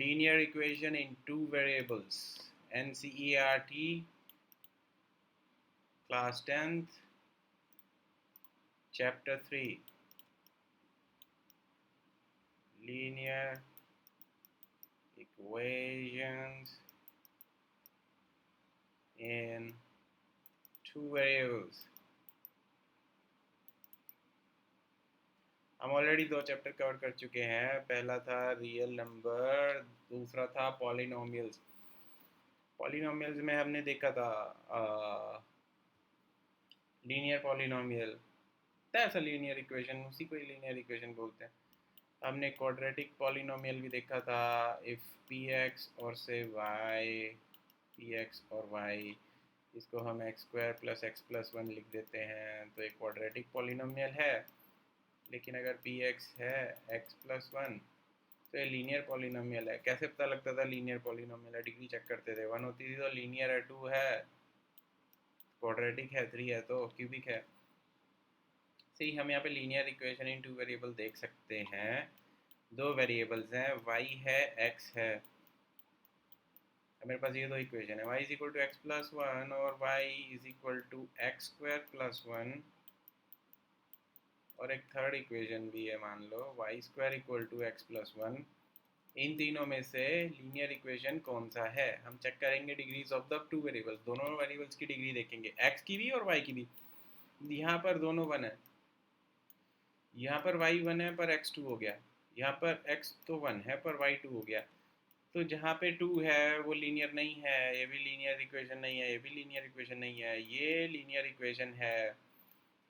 Linear equation in two variables. NCERT class 10th chapter 3 linear equations in two variables. हम already दो chapter cover कर चुके हैं. पहला था रियल नंबर, दूसरा था पॉलिनोमियल्स. पॉलिनोमियल्स में हमने देखा था linear polynomial, that's a linear equation, उसी को ही लीनियर इक्वेशन बोलते हैं. हमने क्वाड्रेटिक पॉलिनोमियल भी देखा था. इफ़ पी एक्स और से वाई, पी एक्स और वाई, इसको हम x square plus x plus one लिख देते हैं तो एक क्वाड्रेटिक पॉलिनोमियल है. लेकिन अगर पी एक्स है एक्स प्लस वन तो ये लीनियर पॉलिनोमियल है. कैसे पता लगता था लीनियर पॉलिनोमियल है? डिग्री चेक करते थे. वन होती थी तो लीनियर है, टू है क्वाड्रेटिक है, थ्री है तो क्यूबिक है. सही, हम यहाँ पे linear equation in two variable देख सकते हैं. दो वेरिएबल्स हैं, y है x है. मेरे पास ये दो इक्वेशन है, y is equal to x plus one और y is equal to x square plus one. और एक थर्ड इक्वेशन भी है, मान लो y square equal to x plus one. इन तीनों में से लीनियर इक्वेशन कौन सा है? हम चेक करेंगे degrees of the two variables. दोनों वेरिएबल्स की डिग्री देखेंगे, x की भी और y की भी. यहाँ पर दोनों वन है, यहाँ पर y वन है पर x टू हो गया. यहाँ पर x तो वन है पर y टू हो गया. तो जहाँ पे टू है वो लीनियर नहीं है, ये भी लीनियर इक्वेशन नहीं है, ये भी लीनियर इक्वेशन नहीं है, ये लीनियर इक्वेशन है.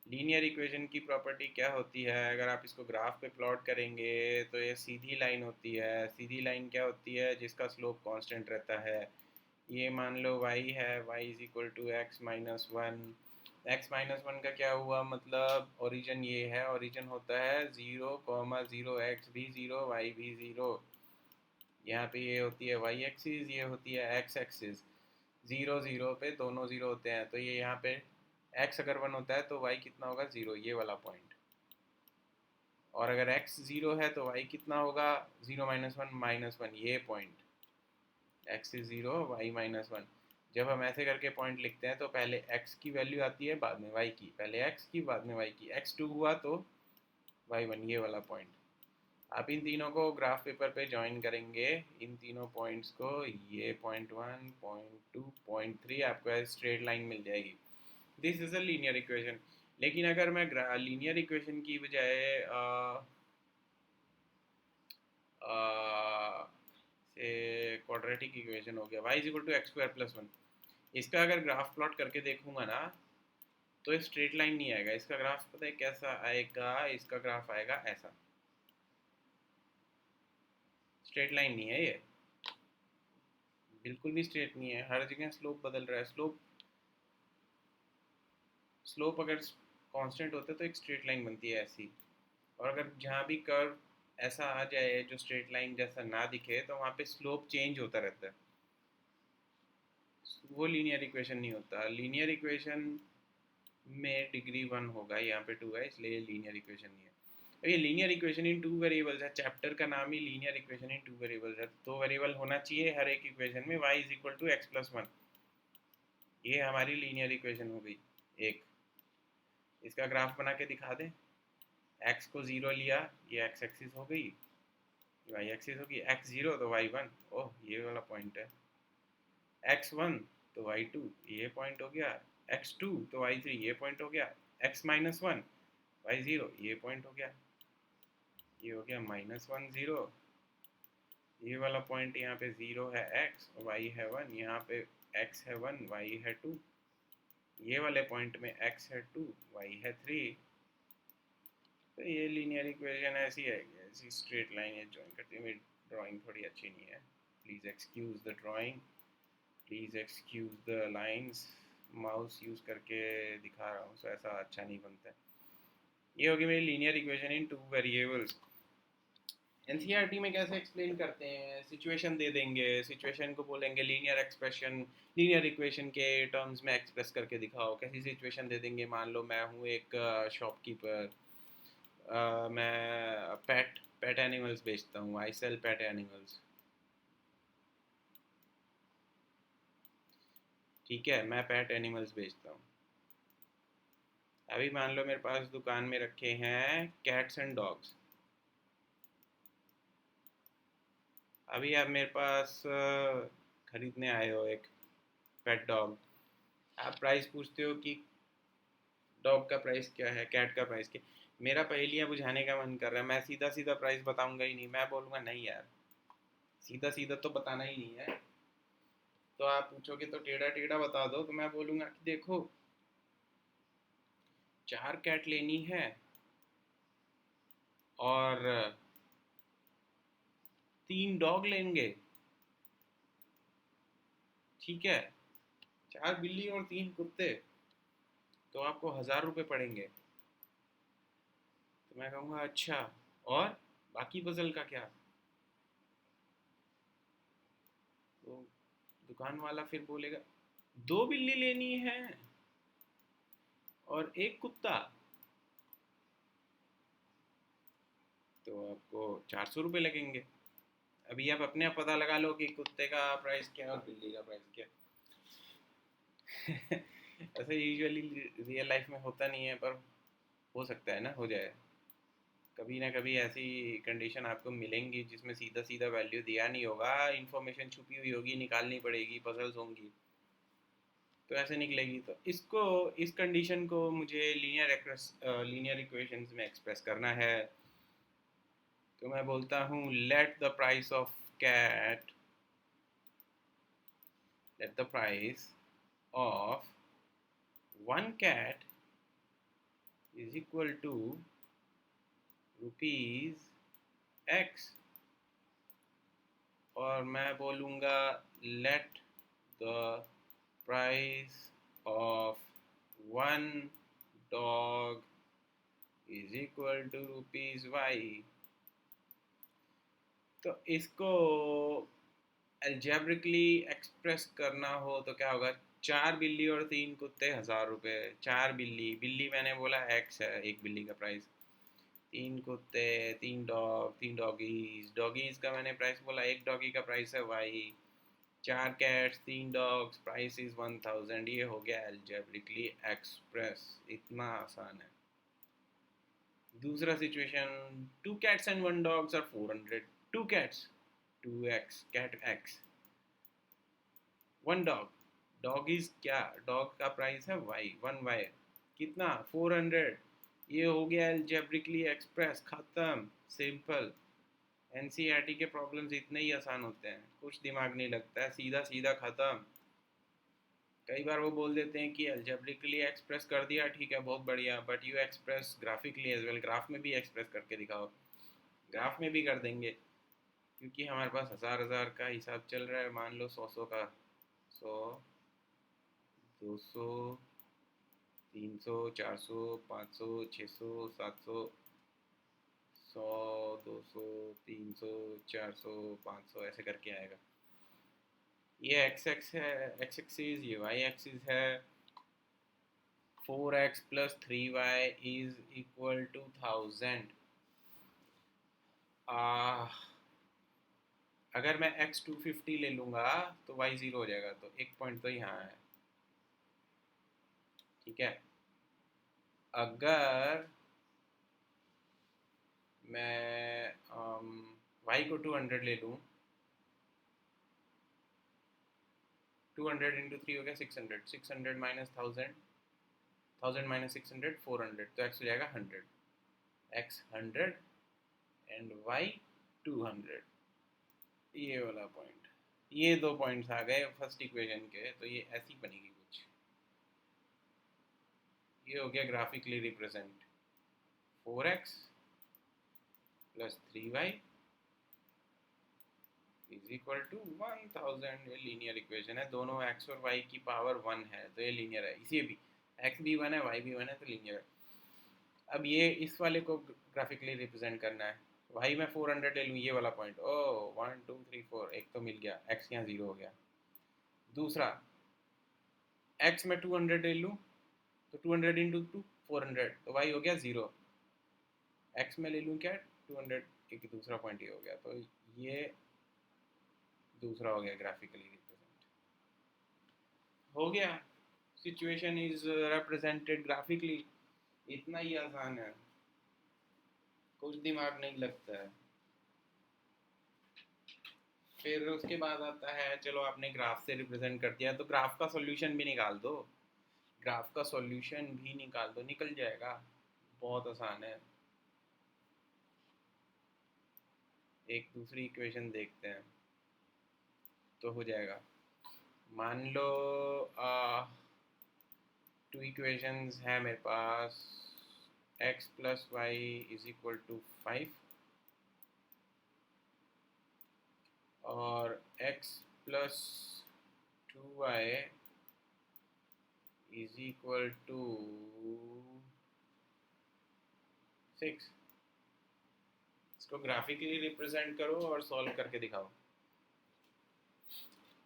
लीनियर इक्वेशन की प्रॉपर्टी क्या होती है? अगर आप इसको ग्राफ पे प्लॉट करेंगे तो ये सीधी लाइन होती है. सीधी लाइन क्या होती है? जिसका स्लोप कांस्टेंट रहता है. ये मान लो y है, y is equal to x minus one. X minus one का क्या हुआ? मतलब ओरिजिन ये है, ओरिजिन होता है ज़ीरो कॉमा ज़ीरो, एक्स भी ज़ीरो वाई भी ज़ीरो. यहाँ पे ये होती है y एक्सिस, ये होती है x एक्सिस. ज़ीरो ज़ीरो पे दोनों ज़ीरो होते हैं तो ये यहाँ पे x अगर वन होता है तो y कितना होगा? ज़ीरो, ये वाला पॉइंट. और अगर x ज़ीरो है तो y कितना होगा? ज़ीरो माइनस वन, ये point. x is zero, y minus one. जब हम ऐसे करके पॉइंट लिखते हैं तो पहले x की वैल्यू आती है, बाद में y की. पहले x की, बाद में y की. x टू हुआ तो y वन, ये वाला पॉइंट. आप इन तीनों को ग्राफ पेपर पे ज्वाइन करेंगे, इन तीनों पॉइंट्स को. ये point one, point two, point three, आपको स्ट्रेट लाइन मिल जाएगी. This is a linear equation. लेकिन अगर मैं लीनियर इक्वेशन की बजाय से क्वाड्रेटिक इक्वेशन हो गया, y is equal to x square plus one, इसका अगर ग्राफ प्लॉट करके देखूंगा ना तो स्ट्रेट लाइन नहीं आएगा. इसका ग्राफ पता है कैसा आएगा? इसका ग्राफ आएगा ऐसा. स्ट्रेट लाइन नहीं है ये, बिल्कुल भी स्ट्रेट नहीं है. हर जगह स्लोप बदल रहा है. स्लोप अगर कांस्टेंट होता है तो एक स्ट्रेट लाइन बनती है ऐसी. और अगर जहाँ भी कर्व ऐसा आ जाए जो स्ट्रेट लाइन जैसा ना दिखे तो वहाँ पे स्लोप चेंज होता रहता है. वो लीनियर इक्वेशन नहीं होता. लीनियर इक्वेशन में डिग्री वन होगा, यहाँ पे टू है इसलिए लीनियर इक्वेशन नहीं है. ये linear equation in two variables है. चैप्टर का नाम ही linear equation in two variables है. दो वेरिएबल होना चाहिए हर एक इक्वेशन में. y is equal to x plus one, ये हमारी लीनियर इक्वेशन हो गई एक. इसका ग्राफ बना के दिखा दें. x को ज़ीरो लिया, ये x एक्सिस हो गई, y एक्सिस होगी. x ज़ीरो तो y वन, ओह ये वाला पॉइंट है. x वन तो y टू, ये पॉइंट हो गया. x टू तो y थ्री, ये पॉइंट हो गया. x minus one, y zero, ये पॉइंट हो गया. ये हो गया माइनस वन ज़ीरो. ये वाला पॉइंट यहाँ पे ज़ीरो है x, y है वन. यहाँ पे x है वन, y है टू. ये वाले पॉइंट में x है टू, y है थ्री. तो ये लीनियर इक्वेशन ऐसी है, ऐसी स्ट्रेट लाइन है ज्वाइन करती है. मेरी ड्राइंग थोड़ी अच्छी नहीं है, please excuse the drawing, please excuse the lines. Mouse use करके दिखा रहा हूँ सो ऐसा अच्छा नहीं बनता है. ये होगी मेरी linear equation in two variables. NCERT में कैसे एक्सप्लेन करते हैं? सिचुएशन दे देंगे, सिचुएशन को बोलेंगे लीनियर एक्सप्रेशन, लीनियर इक्वेशन के टर्म्स में एक्सप्रेस करके दिखाओ. कैसी सिचुएशन दे देंगे? मान लो मैं हूँ एक शॉपकीपर, मैं पेट पेट एनिमल्स बेचता हूँ. आई सेल पेट एनिमल्स. ठीक है, मैं पेट एनिमल्स बेचता हूँ। अभी मान लो मेरे पास दुकान में रखे हैं कैट्स एंड डॉग्स। अभी आप मेरे पास खरीदने आए हो एक पेट डॉग। आप प्राइस पूछते हो कि डॉग का प्राइस क्या है, कैट का प्राइस क्या। मेरा पहेलियाँ बुझाने का मन कर रहा है, मैं सीधा सीधा प्राइस बताऊंगा ही नहीं। मैं बोलूँगा नहीं यार, सीधा सीधा तो बताना ही नहीं है। तो आप पूछोगे तो टेढ़ा टेढ़ा बता दो, तो मैं बोलूँगा कि देखो, 4 कैट लेनी है और 3 डॉग लेंगे। ठीक है, 4 बिल्ली और 3 कुत्ते, तो आपको 1000 रुपये पड़ेंगे। तो मैं कहूँगा अच्छा, और बाकी पजल का क्या। तो दुकान वाला फिर बोलेगा 2 बिल्ली लेनी है और 1 कुत्ता, तो आपको 400 रुपये लगेंगे। अभी आप अपने आप पता लगा लो कि कुत्ते का प्राइस क्या है और बिल्ली का प्राइस क्या है। ऐसे यूजुअली रियल लाइफ में होता नहीं है, पर हो सकता है ना, हो जाए। कभी ना कभी ऐसी कंडीशन आपको मिलेंगी जिसमें सीधा सीधा वैल्यू दिया नहीं होगा, इंफॉर्मेशन छुपी हुई होगी, निकालनी पड़ेगी, पजल्स होंगी, तो ऐसे निकलेगी। तो इसको, इस कंडीशन को मुझे लीनियर इक्वेशंस में एक्सप्रेस करना है। तो मैं बोलता हूँ let the price of cat, let the price of 1 cat is equal to rupees x. और मैं बोलूँगा let the price of 1 dog is equal to rupees y. तो इसको एल्जेब्रिकली एक्सप्रेस करना हो तो क्या होगा, 4 बिल्ली और 3 कुत्ते 1000 रुपये। 4 बिल्ली, बिल्ली मैंने बोला एक्स है, 1 बिल्ली का प्राइस। 3 कुत्ते, 3 डॉग, 3 डॉगीज, डॉगीज का मैंने प्राइस बोला, 1 डॉगी का प्राइस है वाई। 4 कैट्स, 3 डॉग्स, प्राइस इज 1000। ये हो गया एल्जेब्रिकली एक्सप्रेस, इतना आसान है। दूसरा situation, 2 cats and 1 dogs are 400। 2 cats, 2x, cat x, 1 dog, doggies क्या, डॉग का प्राइस है वाई, 1 वाई, कितना 400। ये हो गया एल्जेब्रिकली एक्सप्रेस, खत्म, सिंपल। एनसीईआरटी के प्रॉब्लम्स इतने ही आसान होते हैं, कुछ दिमाग नहीं लगता है, सीधा सीधा खत्म। कई बार वो बोल देते हैं कि एल्जेब्रिकली एक्सप्रेस कर दिया, ठीक है बहुत बढ़िया, but you express graphically as well, graph में भी एक्सप्रेस करके दिखाओ। ग्राफ में भी कर देंगे, क्योंकि हमारे पास हज़ार हज़ार का हिसाब चल रहा है, मान लो 100 का, 100, 200, 300, 400, 500, 600, 700, 100, 200, 300, 400, 500, ऐसे करके आएगा। ये एक्स एक्स है, एक्स एक्सिस, ये वाई एक्सिस है। 4x plus 3y is equal to 1000। अगर मैं x 250 ले लूँगा तो y 0 हो जाएगा, तो एक पॉइंट तो यहाँ है। ठीक है, अगर मैं y को 200 ले लूँ, 200 इंटू 3 हो गया 600, 600 माइनस 1000, 1000 माइनस 600, 400, तो x हो जाएगा 100, x 100 एंड y 200। ये वाला पॉइंट, ये 2 पॉइंट्स आ गए फर्स्ट इक्वेशन के, तो ये ऐसी बनेगी कुछ। ये हो गया graphically represent, 4x plus 3y is equal to 1000। ये लीनियर इक्वेशन है, दोनों x और y की पावर 1 है, तो ये लीनियर है। इसी भी x भी 1 है, y भी 1 है, तो लीनियर है। अब ये इस वाले को ग्राफिकली रिप्रेजेंट करना है। y में 400 ले लूँ, ये वाला पॉइंट, ओ 1 2 3 4, एक तो मिल गया, x यहाँ 0 हो गया। दूसरा, x में 200 ले लूँ, तो 200 इंटू 2 400, तो y हो गया 0। x में ले लूँ क्या, 200, एक दूसरा पॉइंट ये हो गया, तो ये दूसरा हो गया ग्राफिकली रिप्रेजेंट। हो गया, सिचुएशन इज रिप्रेजेंटेड ग्राफिकली। इतना ही आसान है, कुछ दिमाग नहीं लगता है। फिर उसके बाद आता है, चलो आपने ग्राफ से रिप्रेजेंट कर दिया तो ग्राफ का सॉल्यूशन भी निकाल दो। ग्राफ का सॉल्यूशन भी निकाल दो, निकल जाएगा, बहुत आसान है। एक दूसरी इक्वेशन देखते हैं तो हो जाएगा। मान लो टू इक्वेशंस है मेरे पास, x plus y is equal to 5 और x plus 2y is equal to 6। इसको ग्राफिकली रिप्रेजेंट करो और सॉल्व करके दिखाओ।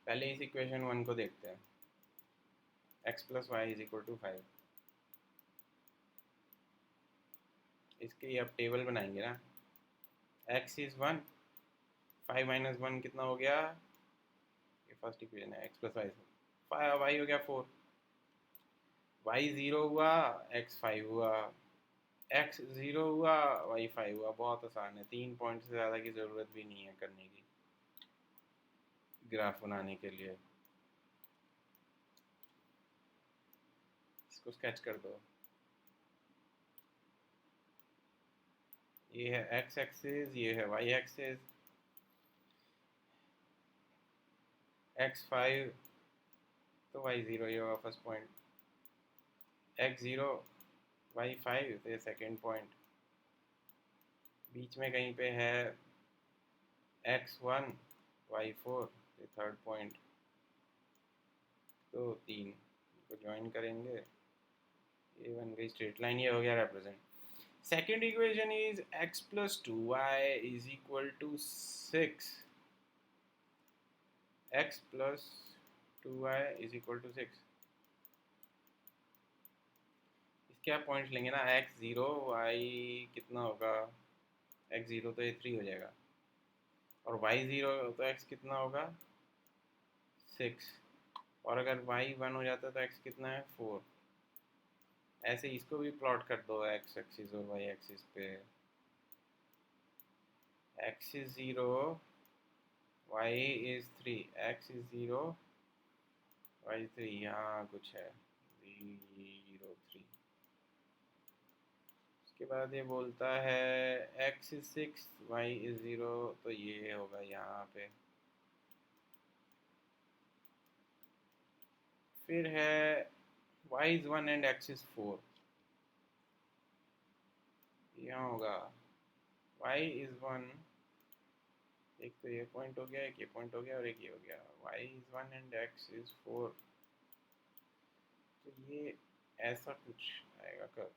पहले इस इक्वेशन 1 को देखते हैं, x plus y is equal to 5। इसकी अब टेबल बनाएंगे ना, x इज़ 1, 5 माइनस 1 कितना हो गया, ये फर्स्ट इक्वेशन है, x प्लस वाई, वाई हो गया 4, y 0 हुआ, x 5 हुआ, x 0 हुआ, y 5 हुआ। बहुत आसान है, 3 पॉइंट से ज़्यादा की ज़रूरत भी नहीं है करने की ग्राफ बनाने के लिए। इसको स्केच कर दो। ये है x एक्सिस, ये है y एक्सिस। x 5 तो y 0 ये होगा फर्स्ट पॉइंट, x 0 y 5 तो ये सेकेंड पॉइंट, बीच में कहीं पे है x 1 y 4 ये थर्ड पॉइंट। तो 3 को ज्वाइन करेंगे, ये बन गई स्ट्रेट लाइन, ये हो गया represent. Second equation is x plus 2y is equal to 6। x plus 2y is equal to 6। इसके आप पॉइंट्स लेंगे ना, x 0 y कितना होगा, x 0 तो ये 3 हो जाएगा, और y 0 तो x कितना होगा 6, और अगर y 1 हो जाता है तो x कितना है 4। ऐसे इसको भी प्लॉट कर दो x एक्सिस और y एक्सिस पे, x is 0, y is 3, x is 0, y 3, यहाँ कुछ है 0 3। उसके बाद ये बोलता है x is 6, y is 0, तो ये होगा यहाँ पे। फिर है y is 1 and x is 4, यहाँ होगा y is 1, एक तो ये पॉइंट हो गया, एक ये पॉइंट हो गया और एक ये हो गया, y is 1 and x is 4, तो ये ऐसा कुछ आएगा कर।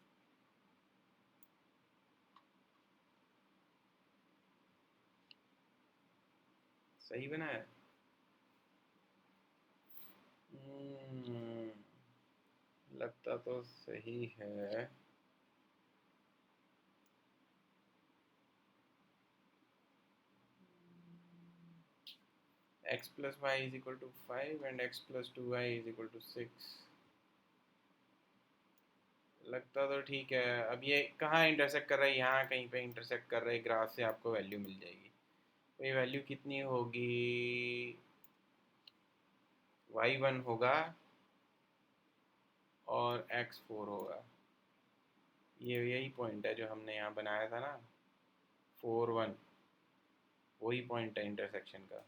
सही बना है। लगता तो सही है। x plus y is equal to 5 and x plus 2y is equal to 6। लगता तो ठीक है। अब ये कहाँ इंटरसेक्ट कर रहा है, यहाँ कहीं पे इंटरसेक्ट कर रहा है, ग्राफ से आपको वैल्यू मिल जाएगी। तो ये वैल्यू कितनी होगी, y1 होगा और x4 होगा। ये यही पॉइंट है जो हमने यहाँ बनाया था ना, 4 1, वही पॉइंट है इंटरसेक्शन का।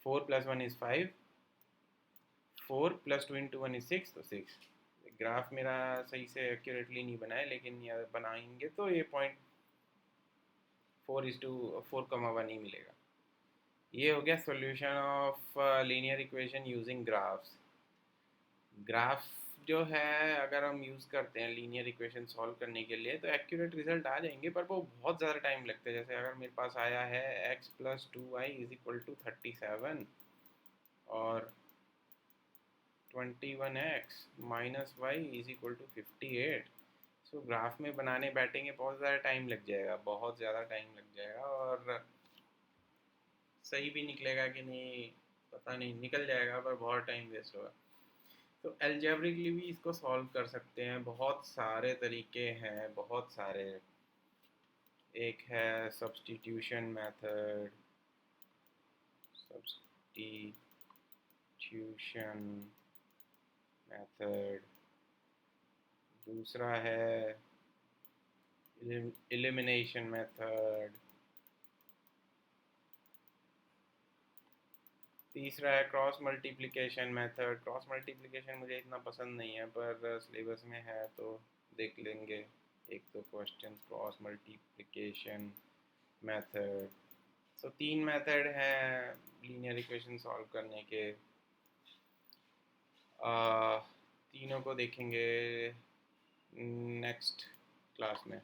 4 plus 1 is 5, 4 plus 2 into 1 is 6, तो 6। ग्राफ मेरा सही से एक्यूरेटली नहीं बना है, लेकिन यार बनाएंगे तो ये पॉइंट 4:4, 1 ही मिलेगा। ये हो गया solution of linear equation using graphs. Graph जो है अगर हम यूज़ करते हैं लीनियर इक्वेशन सॉल्व करने के लिए तो एक्यूरेट रिजल्ट आ जाएंगे, पर वो बहुत ज़्यादा टाइम लगता है। जैसे अगर मेरे पास आया है x plus 2y is equal to 37 और 21x minus y is equal to 58, so graph में बनाने बैठेंगे बहुत ज़्यादा टाइम लग जाएगा, बहुत ज़्यादा टाइम लग जाएगा, और सही भी निकलेगा कि नहीं पता नहीं, निकल जाएगा पर बहुत टाइम वेस्ट होगा। तो एल्जेब्रिकली भी इसको सॉल्व कर सकते हैं, बहुत सारे तरीके हैं, बहुत सारे। एक है सब्स्टिट्यूशन मेथड, सब्स्टिट्यूशन मेथड। दूसरा है एलिमिनेशन मेथड। तीसरा है cross multiplication method. Cross multiplication मुझे इतना पसंद नहीं है, पर सिलेबस में है तो देख लेंगे एक दो क्वेश्चन क्रॉस मल्टीप्लिकेशन मेथड। सो तीन मेथड हैं लीनियर इक्वेशन सॉल्व करने के। तीनों को देखेंगे नेक्स्ट क्लास में।